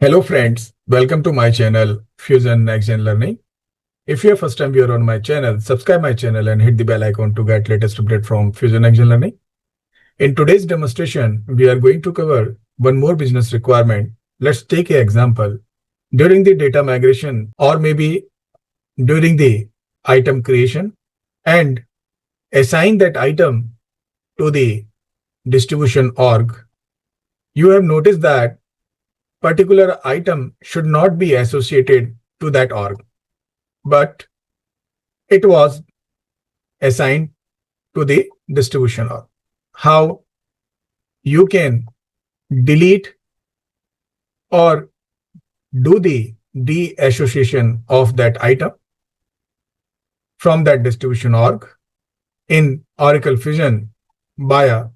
Hello friends, welcome to my channel Fusion Next Gen Learning. If you're first time viewer on my channel, subscribe my channel and hit the bell icon to get latest update from Fusion Next Gen Learning. In today's demonstration, we are going to cover one more business requirement. Let's take an example. During the data migration or maybe during the item creation and assign that item to the distribution org, you have noticed that particular item should not be associated to that org, but it was assigned to the distribution org. How you can delete or do the deassociation of that item from that distribution org in Oracle Fusion via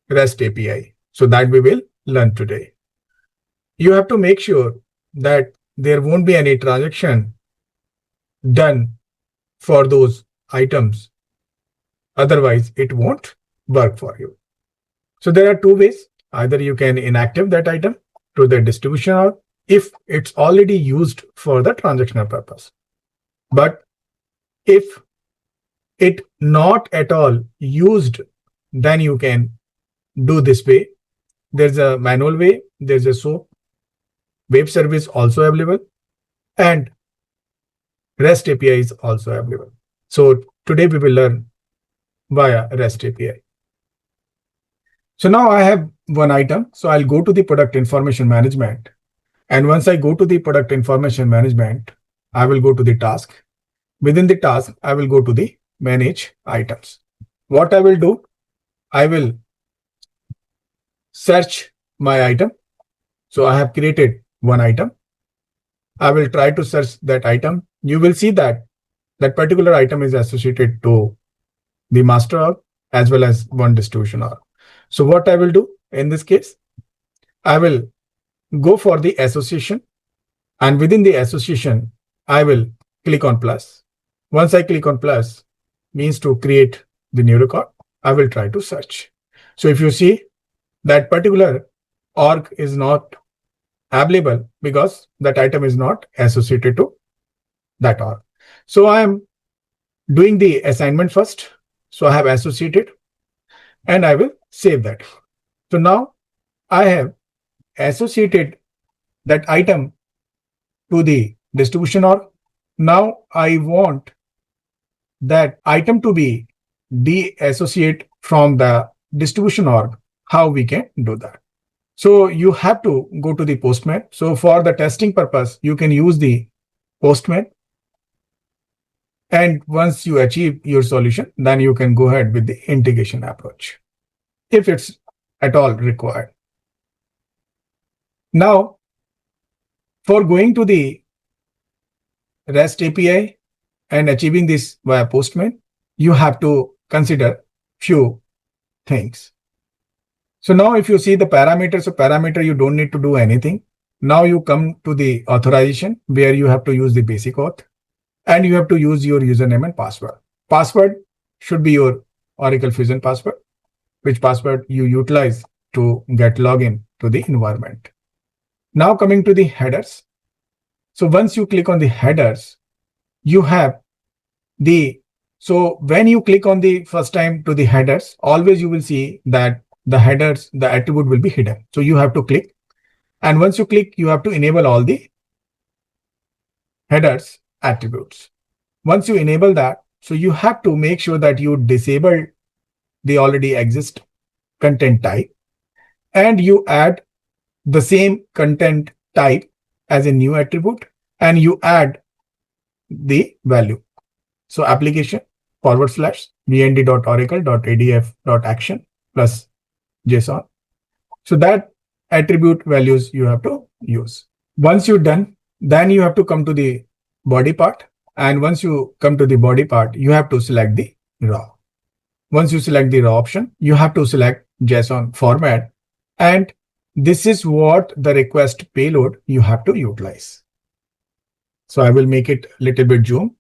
REST API. So that we will learn today. You have to make sure that there won't be any transaction done for those items. Otherwise, it won't work for you. So there are two ways. Either you can inactive that item to the distribution org if it's already used for the transactional purpose. But if it not at all used, then you can do this way. There's a manual way. There's a SOAP web service also available, and REST API is also available. So today we will learn via REST API. So now I have one item. So I'll go to the product information management. And once I go to the product information management, I will go to the task. Within the task, I will go to the manage items. What I will do, I will search my item. So I have created one item. I will try to search that item. You will see that that particular item is associated to the master org as well as one distribution org. So what I will do in this case, I will go for the association, and within the association, I will click on plus. Once I click on plus, means to create the new record, I will try to search. So if you see that particular org is not available because that item is not associated to that org. So I am doing the assignment first. So I have associated and I will save that. So now I have associated that item to the distribution org. Now I want that item to be deassociate from the distribution org. How we can do that? So you have to go to the Postman. So for the testing purpose, you can use the Postman. And once you achieve your solution, then you can go ahead with the integration approach if it's at all required. Now, for going to the REST API and achieving this via Postman, you have to consider few things. So now if you see the parameters of parameter, you don't need to do anything. Now you come to the authorization where you have to use the basic auth and you have to use your username and password. Password should be your Oracle Fusion password, which password you utilize to get login to the environment. Now coming to the headers. So once you click on the headers, you have so when you click on the first time to the headers, always you will see that the headers, the attribute will be hidden. So you have to click. And once you click, you have to enable all the headers attributes. Once you enable that, so you have to make sure that you disable the already exist content type and you add the same content type as a new attribute and you add the value. So application /vnd.oracle.adf.action plus JSON. So that attribute values you have to use. Once you're done, then you have to come to the body part. And once you come to the body part, you have to select the raw. Once you select the raw option, you have to select JSON format. And this is what the request payload you have to utilize. So I will make it a little bit zoom.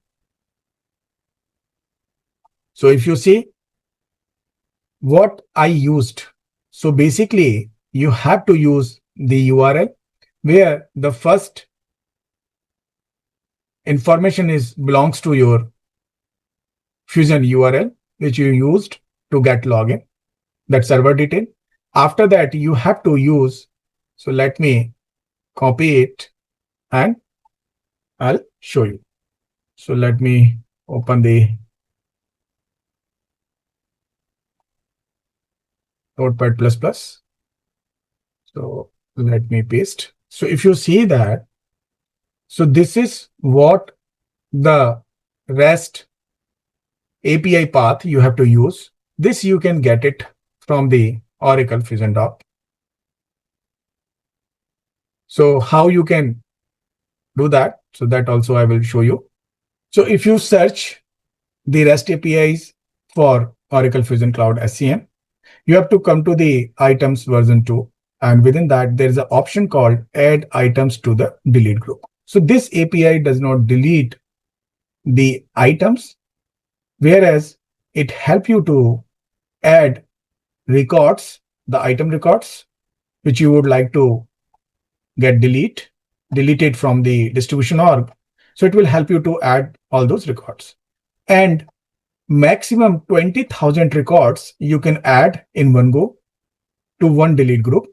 So if you see what I used, so basically you have to use the URL where the first information belongs to your Fusion URL, which you used to get login, that server detail. After that, you have to use, so let me copy it and I'll show you. So let me open the Notepad++. So let me paste. So if you see that, so this is what the REST API path you have to use. This you can get it from the Oracle Fusion Doc. So how you can do that? So that also I will show you. So if you search the REST APIs for Oracle Fusion Cloud SCM, you have to come to the items version 2. And within that, there is an option called add items to the delete group. So this API does not delete the items, whereas it helps you to add records, the item records, which you would like to get deleted from the distribution org. So it will help you to add all those records. And maximum 20,000 records you can add in one go to one delete group.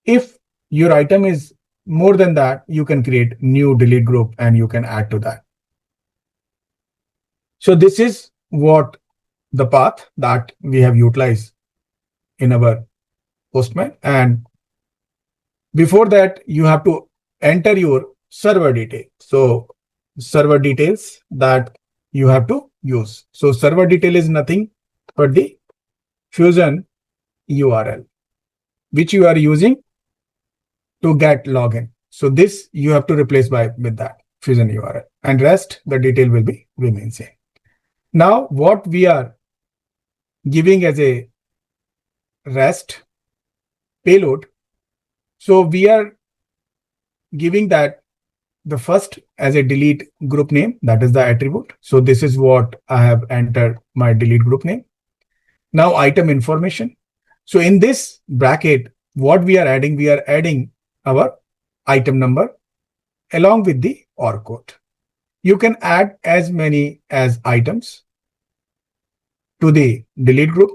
If your item is more than that, you can create new delete group and you can add to that. So this is what the path that we have utilized in our Postman. And before that, you have to enter your server detail. So server details that you have to use. So server detail is nothing but the Fusion URL, which you are using to get login. So this you have to replace with that Fusion URL, and rest the detail will be remain same. Now what we are giving as a REST payload, so we are giving that the first as a delete group name, that is the attribute. So this is what I have entered my delete group name. Now item information. So in this bracket, what we are adding our item number along with the OR code. You can add as many as items to the delete group.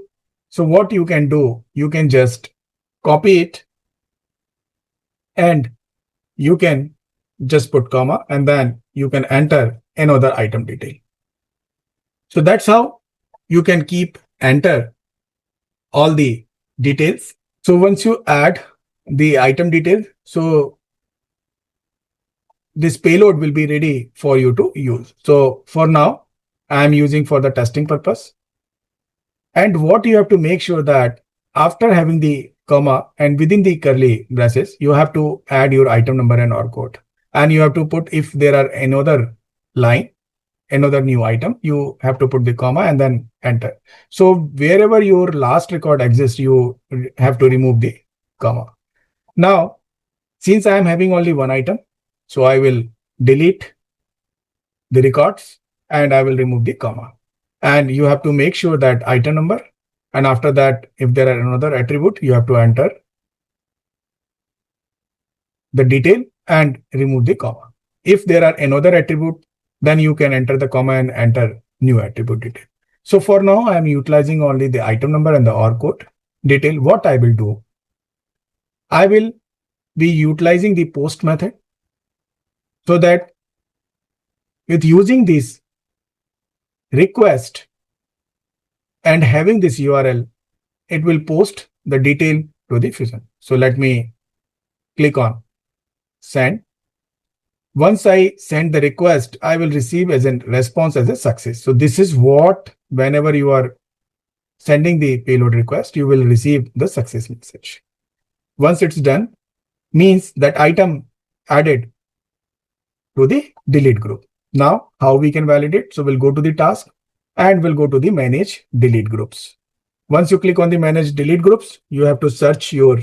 So what you can do, you can just copy it and you can just put comma and then you can enter another item detail. So that's how you can enter all the details. So once you add the item detail, so this payload will be ready for you to use. So for now, I am using for the testing purpose. And what you have to make sure that after having the comma and within the curly braces, you have to add your item number and OR code. And you have to put, if there are another line, another new item, you have to put the comma and then enter. So wherever your last record exists, you have to remove the comma. Now, since I am having only one item, so I will delete the records and I will remove the comma. And you have to make sure that item number, and after that, if there are another attribute, you have to enter the detail and remove the comma. If there are another attribute, then you can enter the comma and enter new attribute detail. So for now, I am utilizing only the item number and the OR code detail. What I will do, I will be utilizing the post method so that with using this request and having this URL, it will post the detail to the Fusion. So let me click on send. Once I send the request, I will receive as a response as a success. So this is what, whenever you are sending the payload request, you will receive the success message. Once it's done, means that item added to the delete group. Now, how we can validate? So we'll go to the task and we'll go to the manage delete groups. Once you click on the manage delete groups, you have to search your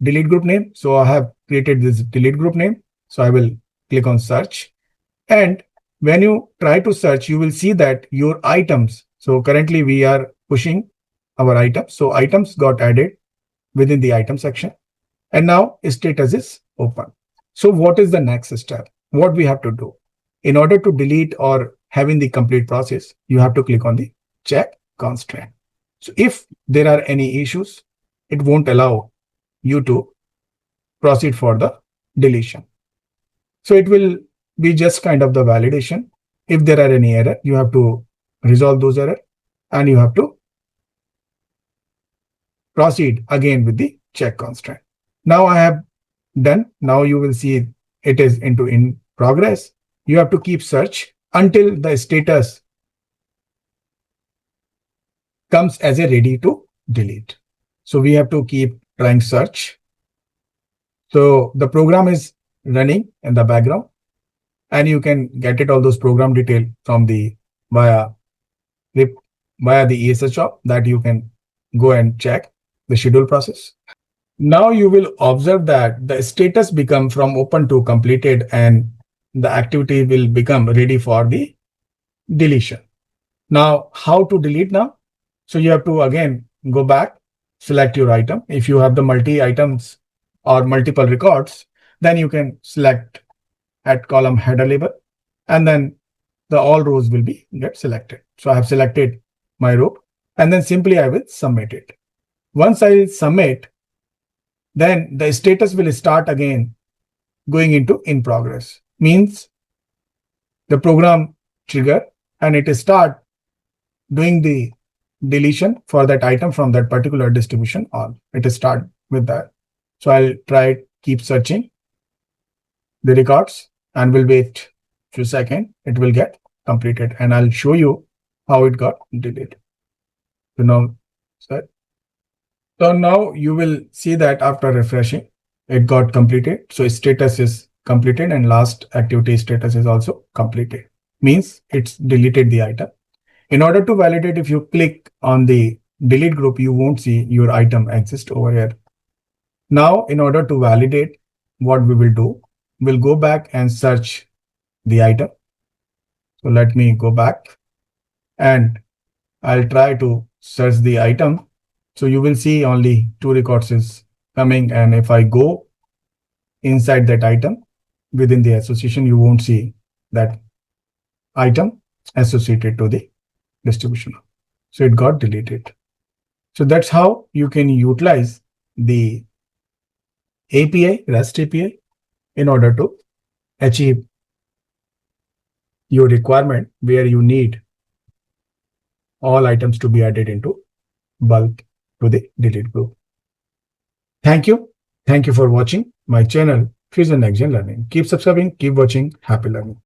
delete group name. So I have created this delete group name. So I will click on search. And when you try to search, you will see that your items. So currently we are pushing our items. So items got added within the item section. And now status is open. So what is the next step? What we have to do? In order to delete or having the complete process, you have to click on the check constraint. So if there are any issues, it won't allow you to proceed for the deletion. So it will be just kind of the validation. If there are any error, you have to resolve those errors and you have to proceed again with the check constraint. Now I have done. Now you will see it is in progress. You have to keep search until the status comes as a ready to delete. So we have to keep trying search. So the program is running in the background and you can get it all those program detail from the via the ESS job that you can go and check the schedule process. Now you will observe that the status become from open to completed and the activity will become ready for the deletion. Now, how to delete now? So you have to again go back, select your item. If you have the multi items or multiple records, then you can select at column header label and then the all rows will be get selected. So I have selected my row and then simply I will submit it. Once I submit, then the status will start again going into in progress. Means the program trigger and it start doing the deletion for that item from that particular distribution on. It start with that. So I'll try keep searching the records and will wait few seconds. It will get completed and I'll show you how it got deleted. So now you will see that after refreshing, it got completed. So status is completed and last activity status is also completed. Means it's deleted the item. In order to validate, if you click on the delete group, you won't see your item exist over here. Now, in order to validate, what we will do, we'll go back and search the item. So let me go back and I'll try to search the item. So you will see only 2 records is coming. And if I go inside that item within the association, you won't see that item associated to the distribution. So it got deleted. So that's how you can utilize the API, REST API, in order to achieve your requirement where you need all items to be added into bulk to the delete group. Thank you. Thank you for watching my channel, Fusion NextGen Learning. Keep subscribing, keep watching. Happy learning.